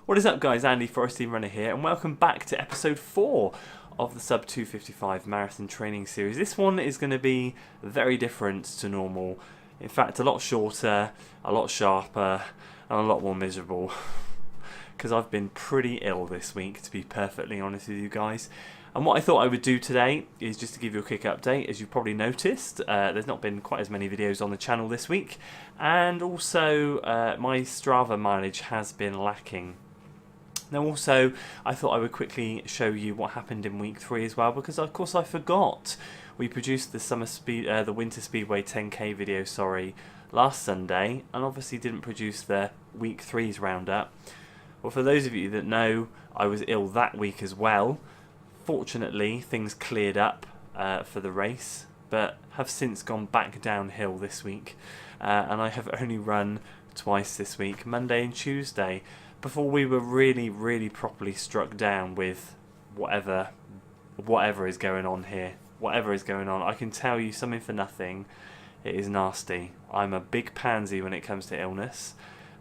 What is up, guys? Andy, Forest Team Runner here, and welcome back to episode 4 of the Sub 255 Marathon Training Series. This one is going to be very different to normal. In fact, a lot shorter, a lot sharper, and a lot more miserable. Because I've been pretty ill this week, to be perfectly honest with you guys. And what I thought I would do today is just to give you a quick update. As you've probably noticed, there's not been quite as many videos on the channel this week. And also, my Strava mileage has been lacking. Now also, I thought I would quickly show you what happened in week 3 as well, because of course I forgot. We produced the Winter Speedway 10k video, last Sunday, and obviously didn't produce the week 3's roundup. Well, for those of you that know, I was ill that week as well. Fortunately, things cleared up for the race, but have since gone back downhill this week, and I have only run twice this week, Monday and Tuesday, before we were really properly struck down with whatever is going on here. Whatever is going on, I can tell you something for nothing. It is nasty. I'm a big pansy when it comes to illness,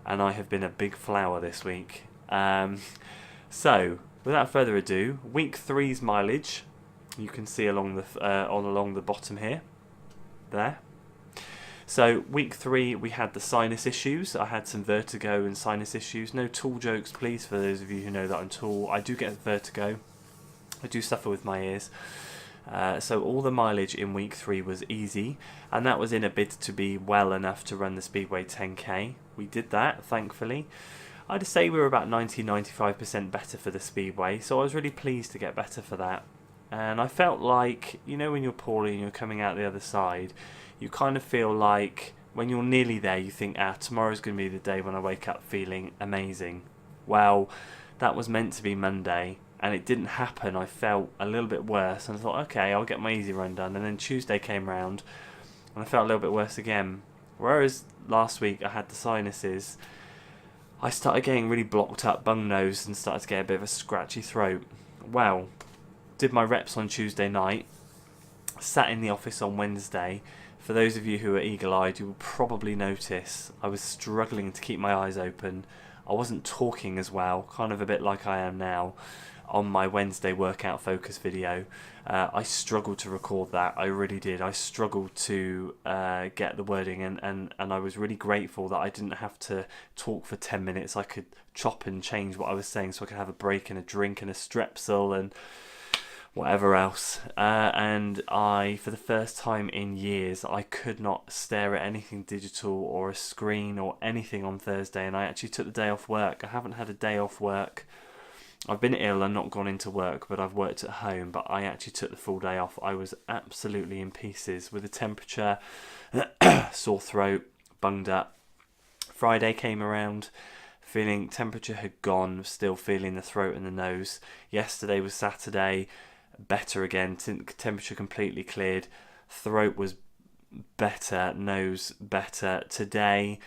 and I have been a big flower this week. So, without further ado, week 3's mileage, you can see along the bottom here, there. So week 3 we had the sinus issues. I had some vertigo and sinus issues. No tall jokes please for those of you who know that I'm tall. I do get vertigo. I do suffer with my ears. So all the mileage in week 3 was easy, and that was in a bid to be well enough to run the Speedway 10k. We did that, thankfully. I'd say we were about 90-95% better for the Speedway, so I was really pleased to get better for that. And I felt like, you know, when you're poorly and you're coming out the other side, you kind of feel like when you're nearly there, you think, tomorrow's going to be the day when I wake up feeling amazing. Well, that was meant to be Monday, and it didn't happen. I felt a little bit worse, and I thought, okay, I'll get my easy run done. And then Tuesday came round, and I felt a little bit worse again. Whereas last week I had the sinuses, I started getting really blocked up, bung nose, and started to get a bit of a scratchy throat. Well, did my reps on Tuesday night, sat in the office on Wednesday. For those of you who are eagle-eyed, you will probably notice I was struggling to keep my eyes open. I wasn't talking as well, kind of a bit like I am now on my Wednesday workout focus video. I struggled to record that, I really did. I struggled to get the wording, and I was really grateful that I didn't have to talk for 10 minutes. I could chop and change what I was saying so I could have a break and a drink and a strepsil and whatever else. And I, for the first time in years, I could not stare at anything digital or a screen or anything on Thursday, and I actually took the day off work. I haven't had a day off work. I've been ill and not gone into work, but I've worked at home, but I actually took the full day off. I was absolutely in pieces with the temperature, sore throat, bunged up. Friday came around, feeling temperature had gone, still feeling the throat and the nose. Yesterday was Saturday, better again, temperature completely cleared, throat was better, nose better. Today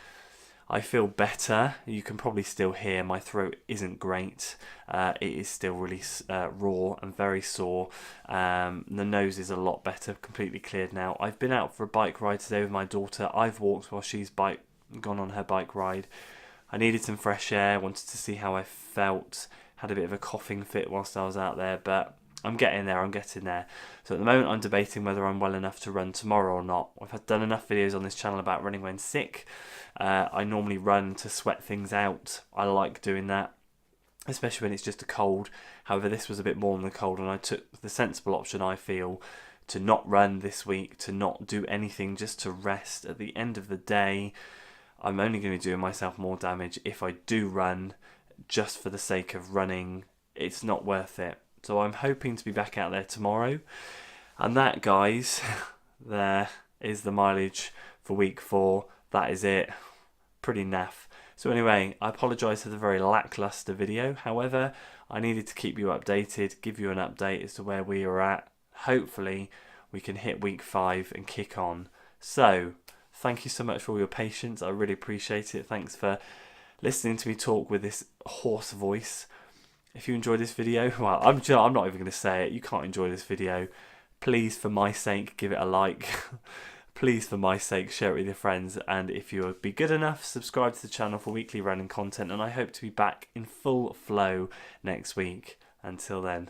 I feel better. You can probably still hear my throat isn't great. It is still really raw and very sore. The nose is a lot better, completely cleared now. I've been out for a bike ride today with my daughter. I've walked while she's gone on her bike ride. I needed some fresh air, wanted to see how I felt. Had a bit of a coughing fit whilst I was out there, but I'm getting there, So at the moment I'm debating whether I'm well enough to run tomorrow or not. I've done enough videos on this channel about running when sick. I normally run to sweat things out. I like doing that, especially when it's just a cold. However, this was a bit more than the cold, and I took the sensible option, I feel, to not run this week, to not do anything, just to rest. At the end of the day, I'm only going to be doing myself more damage if I do run just for the sake of running. It's not worth it. So I'm hoping to be back out there tomorrow. And that, guys, there is the mileage for week 4. That is it. Pretty naff. So anyway, I apologise for the very lacklustre video. However, I needed to keep you updated, give you an update as to where we are at. Hopefully, we can hit week 5 and kick on. So, thank you so much for all your patience. I really appreciate it. Thanks for listening to me talk with this hoarse voice. If you enjoyed this video, well, I'm not even going to say it. You can't enjoy this video. Please, for my sake, give it a like. please, for my sake, share it with your friends. And if you would be good enough, subscribe to the channel for weekly running content. And I hope to be back in full flow next week. Until then.